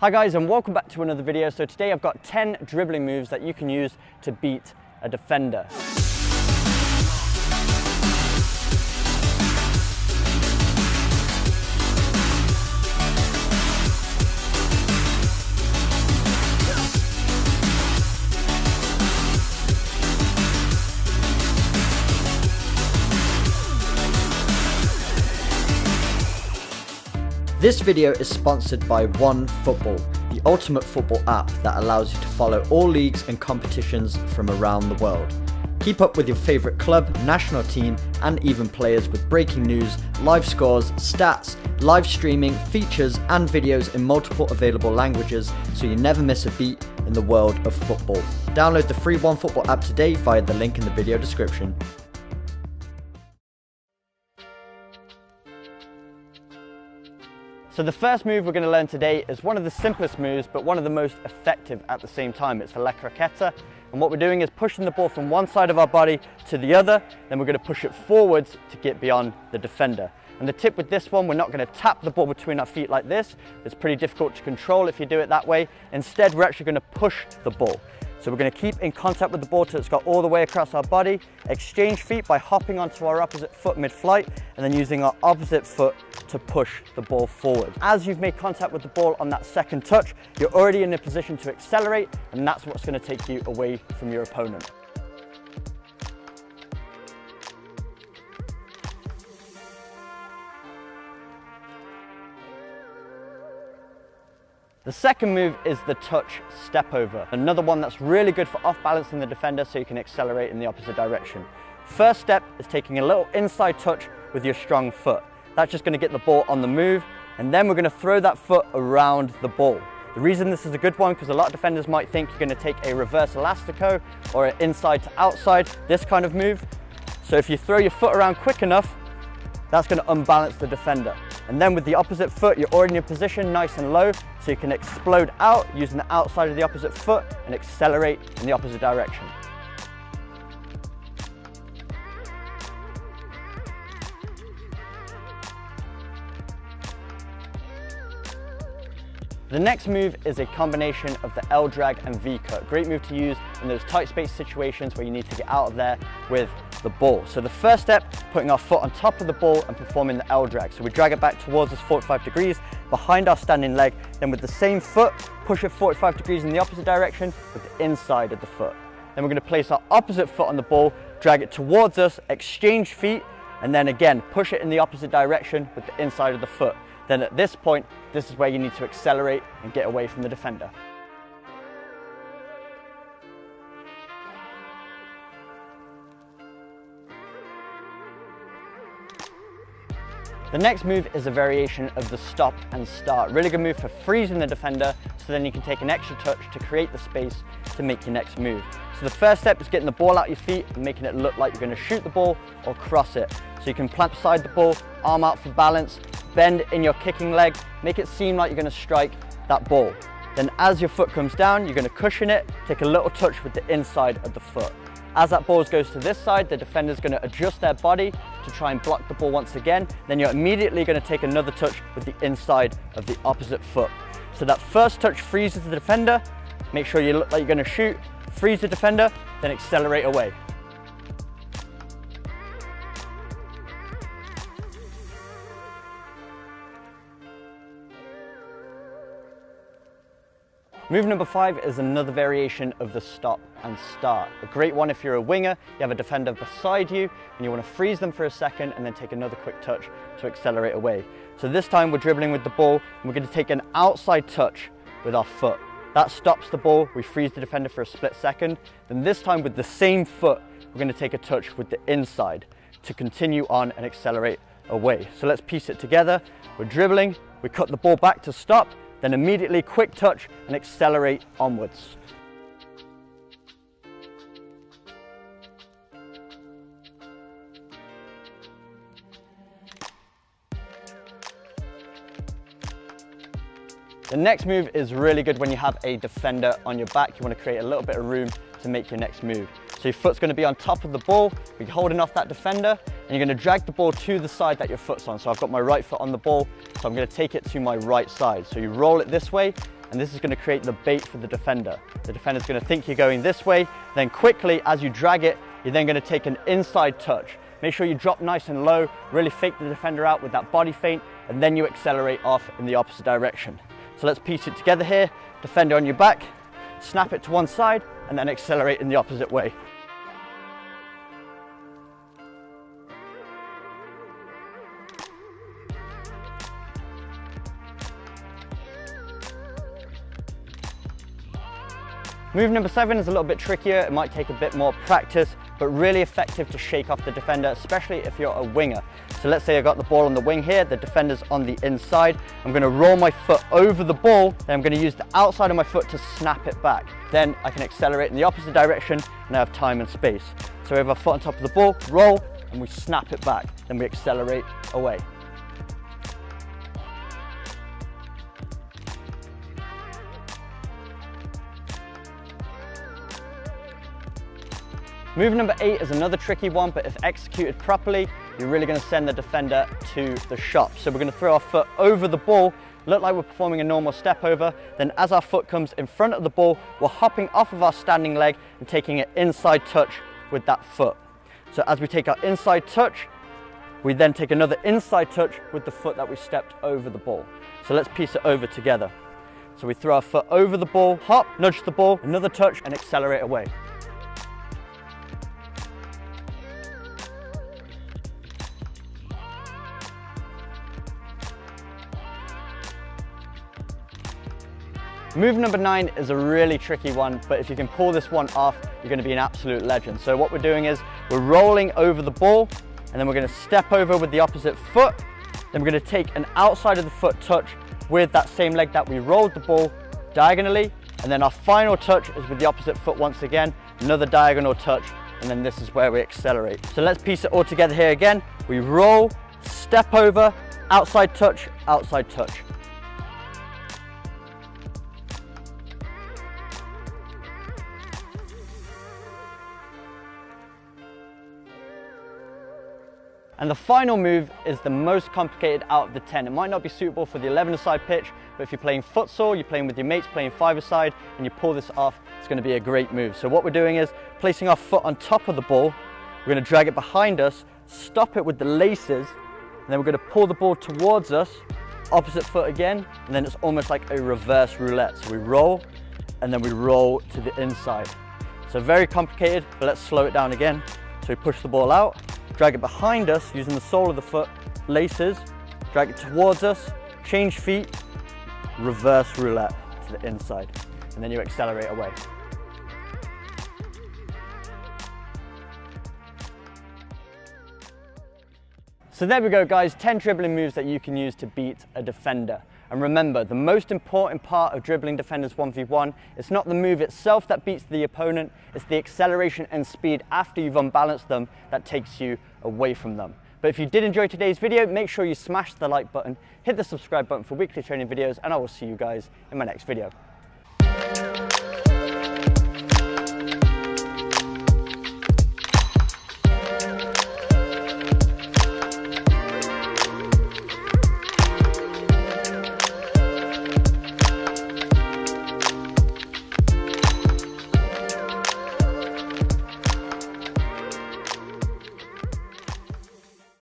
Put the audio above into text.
Hi guys, and welcome back to another video. So today I've got 10 dribbling moves that you can use to beat a defender. This video is sponsored by OneFootball, the ultimate football app that allows you to follow all leagues and competitions from around the world. Keep up with your favourite club, national team and even players with breaking news, live scores, stats, live streaming, features and videos in multiple available languages so you never miss a beat in the world of football. Download the free OneFootball app today via the link in the video description. So the first move we're going to learn today is one of the simplest moves, but one of the most effective at the same time. It's the La Croqueta. And what we're doing is pushing the ball from one side of our body to the other, then we're going to push it forwards to get beyond the defender. And the tip with this one, we're not going to tap the ball between our feet like this. It's pretty difficult to control if you do it that way. Instead, we're actually going to push the ball. So we're going to keep in contact with the ball till it's got all the way across our body, exchange feet by hopping onto our opposite foot mid-flight, and then using our opposite foot to push the ball forward. As you've made contact with the ball on that second touch, you're already in a position to accelerate, and that's what's going to take you away from your opponent. The second move is the touch step over. Another one that's really good for off balancing the defender so you can accelerate in the opposite direction. First step is taking a little inside touch with your strong foot. That's just going to get the ball on the move, and then we're going to throw that foot around the ball. The reason this is a good one, because a lot of defenders might think you're going to take a reverse elastico or an inside to outside, this kind of move. So if you throw your foot around quick enough, that's going to unbalance the defender. And then with the opposite foot, you're already in a position nice and low, so you can explode out using the outside of the opposite foot and accelerate in the opposite direction. The next move is a combination of the L drag and V cut. Great move to use in those tight space situations where you need to get out of there with the ball. So the first step, putting our foot on top of the ball and performing the L drag. So we drag it back towards us 45 degrees behind our standing leg. Then with the same foot, push it 45 degrees in the opposite direction with the inside of the foot. Then we're going to place our opposite foot on the ball, drag it towards us, exchange feet, and then again, push it in the opposite direction with the inside of the foot. Then at this point, this is where you need to accelerate and get away from the defender. The next move is a variation of the stop and start. Really good move for freezing the defender, so then you can take an extra touch to create the space to make your next move. So the first step is getting the ball out your feet and making it look like you're going to shoot the ball or cross it. So you can plant beside the ball, arm out for balance, bend in your kicking leg, make it seem like you're going to strike that ball. Then as your foot comes down, you're going to cushion it, take a little touch with the inside of the foot. As that ball goes to this side, the defender's going to adjust their body to try and block the ball once again. Then you're immediately going to take another touch with the inside of the opposite foot. So that first touch freezes the defender, make sure you look like you're going to shoot, freeze the defender, then accelerate away. Move number 5 is another variation of the stop and start. A great one if you're a winger, you have a defender beside you and you want to freeze them for a second and then take another quick touch to accelerate away. So this time we're dribbling with the ball and we're going to take an outside touch with our foot. That stops the ball, we freeze the defender for a split second. Then this time with the same foot, we're going to take a touch with the inside to continue on and accelerate away. So let's piece it together. We're dribbling, we cut the ball back to stop, then immediately quick touch and accelerate onwards. The next move is really good when you have a defender on your back. You want to create a little bit of room to make your next move. So your foot's going to be on top of the ball, you're holding off that defender, and you're going to drag the ball to the side that your foot's on. So I've got my right foot on the ball, so I'm going to take it to my right side. So you roll it this way, and this is going to create the bait for the defender. The defender's going to think you're going this way, then quickly, as you drag it, you're then going to take an inside touch. Make sure you drop nice and low, really fake the defender out with that body feint, and then you accelerate off in the opposite direction. So let's piece it together here. Defender on your back, snap it to one side, and then accelerate in the opposite way. Move number 7 is a little bit trickier. It might take a bit more practice, but really effective to shake off the defender, especially if you're a winger. So let's say I got the ball on the wing here, the defender's on the inside. I'm going to roll my foot over the ball, then I'm going to use the outside of my foot to snap it back. Then I can accelerate in the opposite direction and I have time and space. So we have our foot on top of the ball, roll, and we snap it back. Then we accelerate away. Move number 8 is another tricky one, but if executed properly, you're really going to send the defender to the shop. So we're going to throw our foot over the ball, look like we're performing a normal step over. Then as our foot comes in front of the ball, we're hopping off of our standing leg and taking an inside touch with that foot. So as we take our inside touch, we then take another inside touch with the foot that we stepped over the ball. So let's piece it over together. So we throw our foot over the ball, hop, nudge the ball, another touch, and accelerate away. Move number 9 is a really tricky one, but if you can pull this one off, you're going to be an absolute legend. So what we're doing is we're rolling over the ball, and then we're going to step over with the opposite foot. Then we're going to take an outside of the foot touch with that same leg that we rolled the ball diagonally. And then our final touch is with the opposite foot once again, another diagonal touch, and then this is where we accelerate. So let's piece it all together here again. We roll, step over, outside touch, outside touch. And the final move is the most complicated out of the 10. It might not be suitable for the 11-a-side pitch, but if you're playing futsal, you're playing with your mates, playing 5-a-side, and you pull this off, it's going to be a great move. So what we're doing is placing our foot on top of the ball, we're going to drag it behind us, stop it with the laces, and then we're going to pull the ball towards us, opposite foot again, and then it's almost like a reverse roulette. So we roll, and then we roll to the inside. So very complicated, but let's slow it down again. So we push the ball out, drag it behind us using the sole of the foot, laces, drag it towards us, change feet, reverse roulette to the inside, and then you accelerate away. So there we go guys, 10 dribbling moves that you can use to beat a defender. And remember, the most important part of dribbling defenders 1v1, it's not the move itself that beats the opponent, it's the acceleration and speed after you've unbalanced them that takes you away from them. But if you did enjoy today's video, make sure you smash the like button, hit the subscribe button for weekly training videos, and I will see you guys in my next video.